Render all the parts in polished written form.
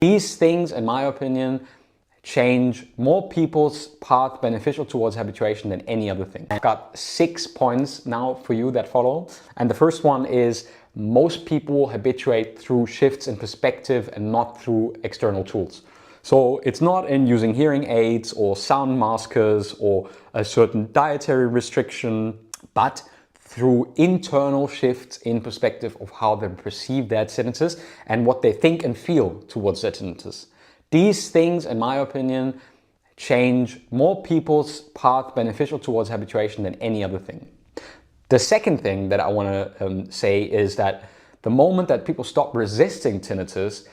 These things, in my opinion, change more people's path beneficial towards habituation than any other thing. I've got 6 points now for you that follow. And the first one is most people habituate through shifts in perspective and not through external tools. So it's not in using hearing aids or sound maskers or a certain dietary restriction, but through internal shifts in perspective of how they perceive their tinnitus and what they think and feel towards their tinnitus. These things, in my opinion, change more people's path beneficial towards habituation than any other thing. The second thing that I want to say is that the moment that people stop resisting tinnitus,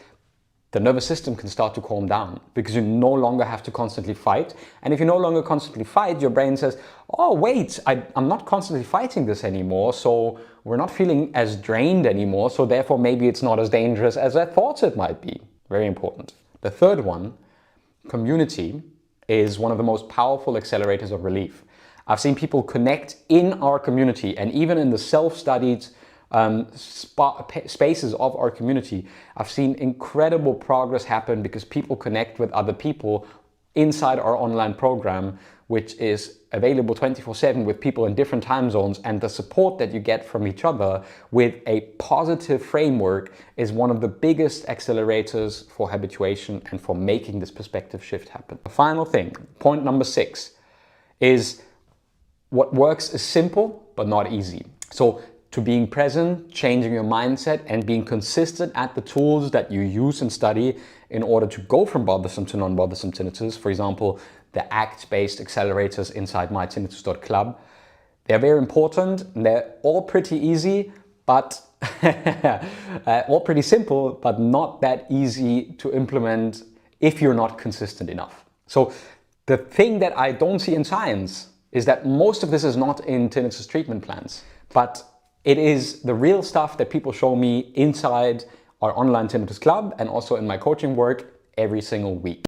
the nervous system can start to calm down because you no longer have to constantly fight. And if you no longer constantly fight, your brain says, oh wait, I'm not constantly fighting this anymore, so we're not feeling as drained anymore, so therefore maybe it's not as dangerous as I thought it might be. Very important. The third one, community, is one of the most powerful accelerators of relief. I've seen people connect in our community, and even in the self-studied spaces of our community, I've seen incredible progress happen because people connect with other people inside our online program, which is available 24/7 with people in different time zones, and the support that you get from each other with a positive framework is one of the biggest accelerators for habituation and for making this perspective shift happen. The final thing, point number 6, is what works is simple but not easy. So to being present, changing your mindset, and being consistent at the tools that you use and study in order to go from bothersome to non-bothersome tinnitus. For example, the ACT-based accelerators inside mytinnitus.club. They're very important, and they're all pretty easy, but all pretty simple, but not that easy to implement if you're not consistent enough. So the thing that I don't see in science is that most of this is not in tinnitus treatment plans, but it is the real stuff that people show me inside our online tinnitus club and also in my coaching work every single week.